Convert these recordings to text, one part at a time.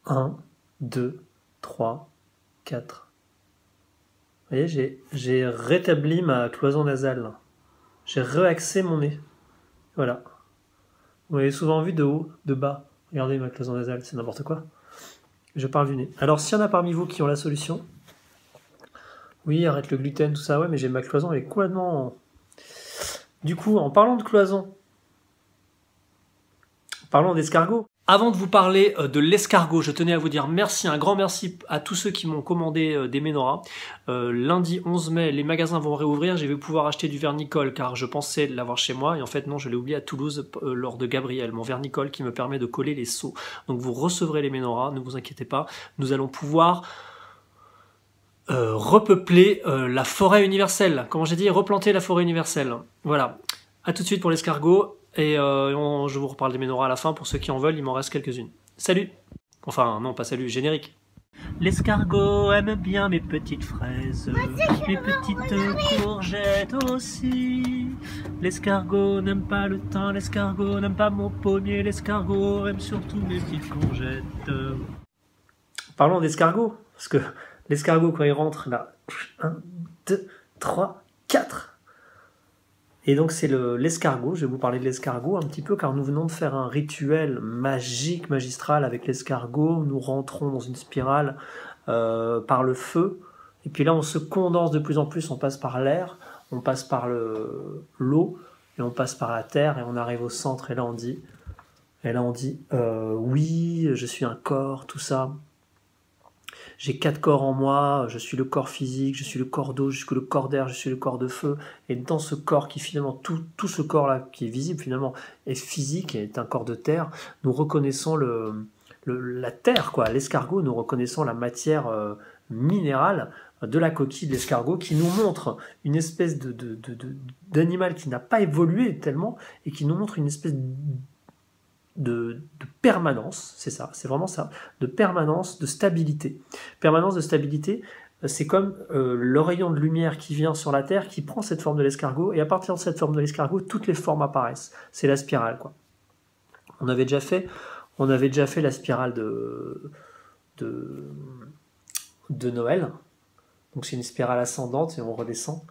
1, 2, 3, 4. Vous voyez, j'ai rétabli ma cloison nasale. J'ai relaxé mon nez. Voilà. Vous m'avez souvent vu de haut, de bas. Regardez ma cloison nasale, c'est n'importe quoi. Je parle du nez. Alors, s'il y en a parmi vous qui ont la solution, oui, arrête le gluten, tout ça, ouais, mais j'ai ma cloison, elle est complètement... Du coup, en parlant de cloison, parlons d'escargot. Avant de vous parler de l'escargot, je tenais à vous dire merci, un grand merci à tous ceux qui m'ont commandé des menorahs. Lundi 11 mai, les magasins vont réouvrir, je vais pouvoir acheter du vernicole car je pensais l'avoir chez moi et en fait non, je l'ai oublié à Toulouse lors de Gabriel, mon vernicole qui me permet de coller les seaux. Donc vous recevrez les menorahs, ne vous inquiétez pas, nous allons pouvoir repeupler la forêt universelle. Comment j'ai dit, replanter la forêt universelle. Voilà. À tout de suite pour l'escargot. Et je vous reparle des menorahs à la fin. Pour ceux qui en veulent, il m'en reste quelques-unes. Salut! Enfin, non, pas salut, générique. L'escargot aime bien mes petites fraises, mes petites courgettes aussi. L'escargot n'aime pas le thym, l'escargot n'aime pas mon pommier, l'escargot aime surtout mes petites courgettes. Parlons d'escargot, parce que l'escargot, quand il rentre là, 1, 2, 3, 4. Et donc c'est l'escargot, je vais vous parler de l'escargot un petit peu, car nous venons de faire un rituel magique, magistral avec l'escargot. Nous rentrons dans une spirale par le feu, et puis là on se condense de plus en plus, on passe par l'air, on passe par l'eau, et on passe par la terre, et on arrive au centre, et là on dit, oui, je suis un corps, tout ça. J'ai 4 corps en moi, je suis le corps physique, je suis le corps d'eau, je suis le corps d'air, je suis le corps de feu. Et dans ce corps qui finalement, tout ce corps-là qui est visible finalement, est physique, est un corps de terre, nous reconnaissons la terre, quoi. L'escargot, nous reconnaissons la matière minérale de la coquille de l'escargot qui nous montre une espèce d'animal qui n'a pas évolué tellement et qui nous montre une espèce de permanence, c'est ça, c'est vraiment ça, de permanence, de stabilité. Permanence de stabilité, c'est comme le rayon de lumière qui vient sur la Terre, qui prend cette forme de l'escargot, et à partir de cette forme de l'escargot, toutes les formes apparaissent. C'est la spirale, quoi. On avait déjà fait la spirale de Noël. Donc c'est une spirale ascendante et on redescend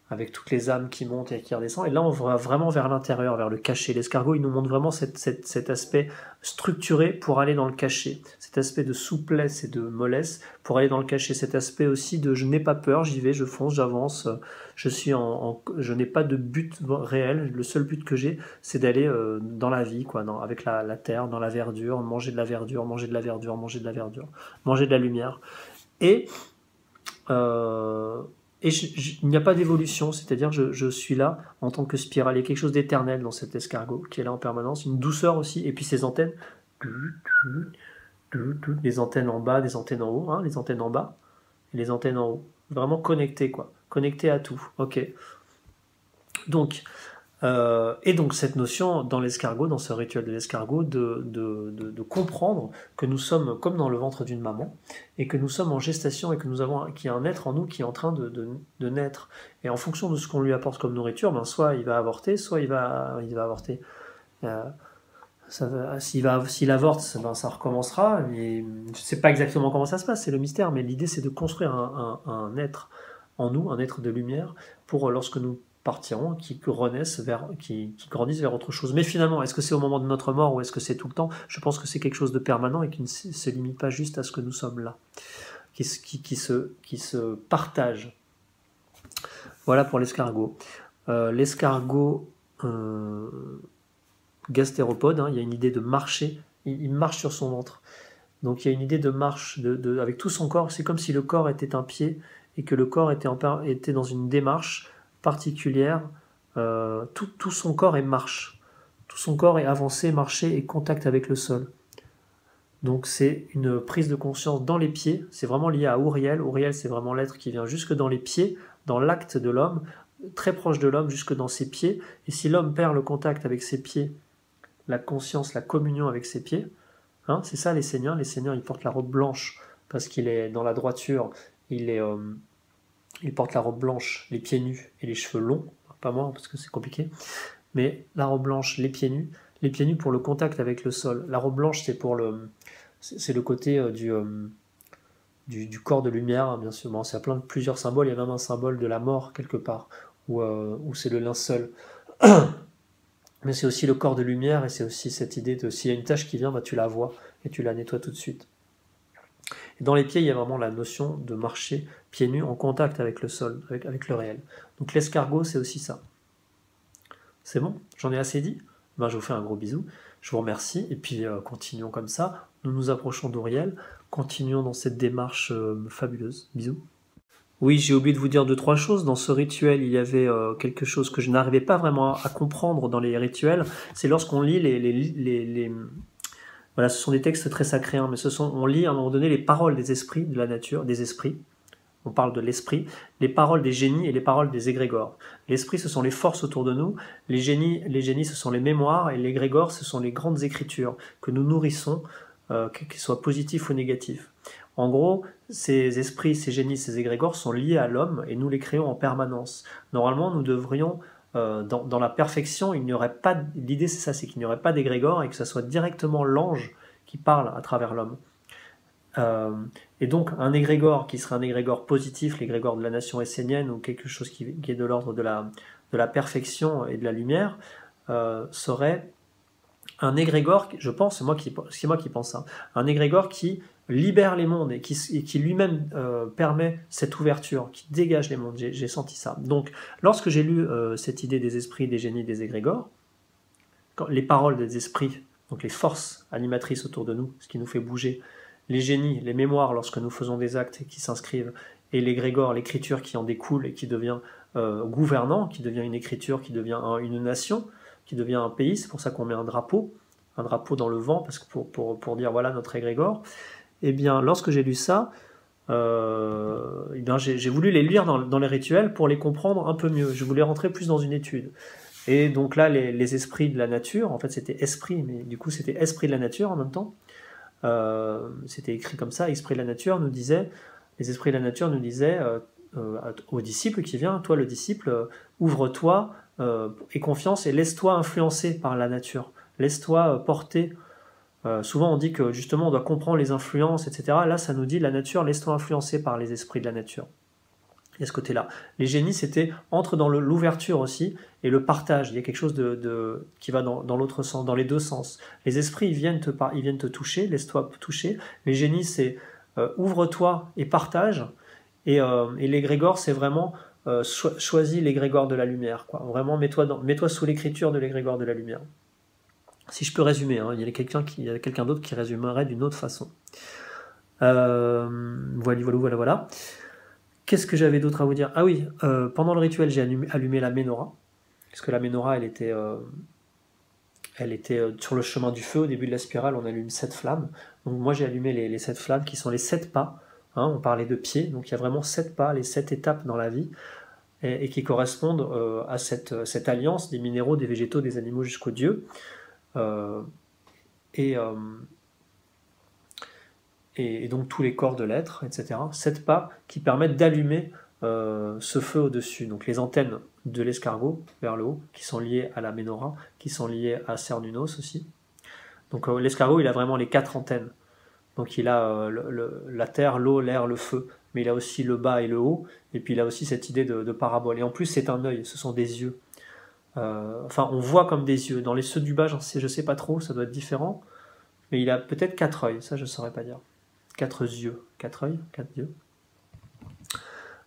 avec toutes les âmes qui montent et qui redescendent. Et là, on va vraiment vers l'intérieur, vers le cachet. L'escargot, il nous montre vraiment cet aspect structuré pour aller dans le cachet. Cet aspect de souplesse et de mollesse pour aller dans le cachet. Cet aspect aussi de je n'ai pas peur, j'y vais, je fonce, j'avance. Je n'ai pas de but réel. Le seul but que j'ai, c'est d'aller dans la vie, quoi, avec la terre, dans la verdure, manger de la verdure, manger de la verdure, manger de la verdure, manger de la lumière. Et il n'y a pas d'évolution, c'est-à-dire je suis là en tant que spirale. Il y a quelque chose d'éternel dans cet escargot qui est là en permanence, une douceur aussi, et puis ces antennes, les antennes en bas, des antennes en haut, hein, les antennes en bas et les antennes en haut. Vraiment connecté, quoi. Connecté à tout. Ok. Donc, et donc cette notion dans l'escargot, dans ce rituel de l'escargot, de comprendre que nous sommes comme dans le ventre d'une maman et que nous sommes en gestation et que qu'il y a un être en nous qui est en train de naître. Et en fonction de ce qu'on lui apporte comme nourriture, ben soit il va avorter, soit il va avorter. S'il avorte, ben ça recommencera. Et je ne sais pas exactement comment ça se passe, c'est le mystère, mais l'idée c'est de construire un être en nous, un être de lumière, pour lorsque nous partiront, qui renaissent qui grandissent vers autre chose. Mais finalement, est-ce que c'est au moment de notre mort ou est-ce que c'est tout le temps? Je pense que c'est quelque chose de permanent et qui ne se limite pas juste à ce que nous sommes là, qui se partage. Voilà pour l'escargot. L'escargot gastéropode, hein, il y a une idée de marcher, il marche sur son ventre. Donc il y a une idée de marche avec tout son corps. C'est comme si le corps était un pied et que le corps était dans une démarche particulière. Tout son corps est marche. Tout son corps est avancé, marché et contact avec le sol. Donc c'est une prise de conscience dans les pieds. C'est vraiment lié à Uriel. Uriel, c'est vraiment l'être qui vient jusque dans les pieds, dans l'acte de l'homme, très proche de l'homme, jusque dans ses pieds. Et si l'homme perd le contact avec ses pieds, la conscience, la communion avec ses pieds, hein, c'est ça les seigneurs. Les seigneurs, ils portent la robe blanche parce qu'il est dans la droiture. Il porte la robe blanche, les pieds nus et les cheveux longs. Pas moi parce que c'est compliqué. Mais la robe blanche, les pieds nus pour le contact avec le sol. La robe blanche, c'est pour c'est le côté du corps de lumière, hein, bien sûr. Bon, c'est plusieurs symboles, il y a même un symbole de la mort quelque part, où c'est le linceul. Mais c'est aussi le corps de lumière, et c'est aussi cette idée de s'il y a une tâche qui vient, bah, tu la vois et tu la nettoies tout de suite. Et dans les pieds, il y a vraiment la notion de marcher pieds nus en contact avec le sol, avec le réel. Donc l'escargot, c'est aussi ça. C'est bon? J'en ai assez dit? Ben, je vous fais un gros bisou. Je vous remercie. Et puis, continuons comme ça. Nous nous approchons d'Auriel. Continuons dans cette démarche fabuleuse. Bisous. Oui, j'ai oublié de vous dire 2-3 choses. Dans ce rituel, il y avait quelque chose que je n'arrivais pas vraiment à comprendre dans les rituels. C'est lorsqu'on lit voilà, ce sont des textes très sacrés, hein, mais on lit à un moment donné les paroles des esprits de la nature, des esprits. On parle de l'esprit, les paroles des génies et les paroles des égrégores. L'esprit, ce sont les forces autour de nous. Les génies, ce sont les mémoires, et les égrégores, ce sont les grandes écritures que nous nourrissons, qu'ils soient positifs ou négatifs. En gros, ces esprits, ces génies, ces égrégores sont liés à l'homme et nous les créons en permanence. Normalement, nous devrions, dans la perfection, il n'y aurait pas. L'idée, c'est ça, c'est qu'il n'y aurait pas d'égrégore et que ce soit directement l'ange qui parle à travers l'homme. Et donc un égrégore qui serait un égrégore positif, l'égrégore de la nation essénienne ou quelque chose qui est de l'ordre de la perfection et de la lumière, serait un égrégore, je pense, c'est moi qui pense ça, un égrégore qui libère les mondes et qui lui-même permet cette ouverture, qui dégage les mondes. J'ai senti ça. Donc lorsque j'ai lu cette idée des esprits, des génies, des égrégores, les paroles des esprits, donc les forces animatrices autour de nous, ce qui nous fait bouger, les génies, les mémoires lorsque nous faisons des actes qui s'inscrivent, et l'égrégore, l'écriture qui en découle et qui devient gouvernant, qui devient une écriture, qui devient une nation, qui devient un pays. C'est pour ça qu'on met un drapeau dans le vent, parce que pour dire voilà notre égrégore. Eh bien, lorsque j'ai lu ça, eh bien, j'ai voulu les lire dans les rituels pour les comprendre un peu mieux. Je voulais rentrer plus dans une étude. Et donc là, les esprits de la nature, en fait c'était esprit, mais du coup c'était esprit de la nature en même temps. C'était écrit comme ça, esprit de la nature nous disait, les esprits de la nature nous disaient au disciple qui vient, toi le disciple, ouvre-toi et confiance et laisse-toi influencer par la nature, laisse-toi porter. Souvent on dit que justement on doit comprendre les influences, etc. Là ça nous dit la nature, laisse-toi influencer par les esprits de la nature. Il y a ce côté-là. Les génies, c'était entre dans l'ouverture aussi et le partage. Il y a quelque chose qui va dans l'autre sens, dans les deux sens. Les esprits, ils viennent te toucher, laisse-toi toucher. Les génies, c'est ouvre-toi et partage. Et l'égrégore, c'est vraiment choisis l'égrégore de la lumière, quoi. Vraiment, mets-toi sous l'écriture de l'égrégore de la lumière. Si je peux résumer, hein, il y a quelqu'un d'autre qui résumerait d'une autre façon. Voilà. Qu'est-ce que j'avais d'autre à vous dire? Ah oui, pendant le rituel, j'ai allumé la menorah, parce que la menorah, elle était sur le chemin du feu. Au début de la spirale, on allume 7 flammes. Donc moi, j'ai allumé les 7 flammes, qui sont les 7 pas. Hein, on parlait de pieds, donc il y a vraiment 7 pas, les 7 étapes dans la vie, et qui correspondent à cette alliance des minéraux, des végétaux, des animaux jusqu'aux dieux. Et donc tous les corps de l'être, etc. 7 pas qui permettent d'allumer ce feu au-dessus. Donc les antennes de l'escargot vers le haut, qui sont liées à la menorah, qui sont liées à Cernunnos aussi. Donc l'escargot, il a vraiment les 4 antennes. Donc il a la terre, l'eau, l'air, le feu, mais il a aussi le bas et le haut, et puis il a aussi cette idée de parabole. Et en plus, c'est un œil, ce sont des yeux. Enfin, on voit comme des yeux. Dans les ceux du bas, je sais pas trop, ça doit être différent, mais il a peut-être 4 œils, ça je saurais pas dire. 4 yeux, 4 œils, 4 yeux.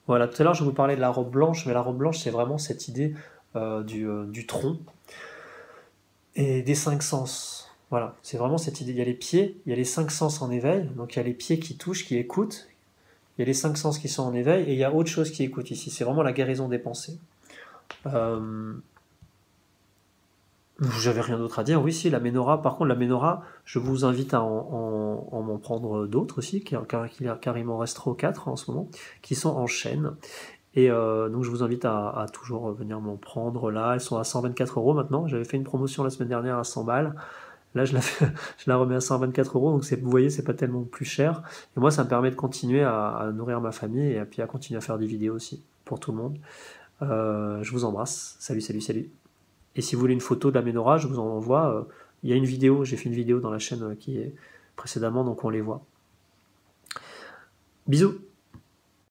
Voilà, tout à l'heure je vous parlais de la robe blanche, mais la robe blanche c'est vraiment cette idée du tronc et des 5 sens. Voilà, c'est vraiment cette idée. Il y a les pieds, il y a les 5 sens en éveil, donc il y a les pieds qui touchent, qui écoutent, il y a les 5 sens qui sont en éveil, et il y a autre chose qui écoute ici. C'est vraiment la guérison des pensées. J'avais rien d'autre à dire. Oui, si, la menorah. Par contre, la menorah, je vous invite à m'en prendre d'autres aussi, car il m'en reste 3 ou 4 en ce moment, qui sont en chaîne. Et donc, je vous invite à toujours venir m'en prendre. Là, elles sont à 124 € maintenant. J'avais fait une promotion la semaine dernière à 100 balles. Là, je la remets à 124 €. Donc, vous voyez, c'est pas tellement plus cher. Et moi, ça me permet de continuer à nourrir ma famille et puis à continuer à faire des vidéos aussi pour tout le monde. Je vous embrasse. Salut, salut, salut. Et si vous voulez une photo de la menorah, je vous en envoie. Il y a une vidéo, j'ai fait une vidéo dans la chaîne qui est précédemment, donc on les voit. Bisous!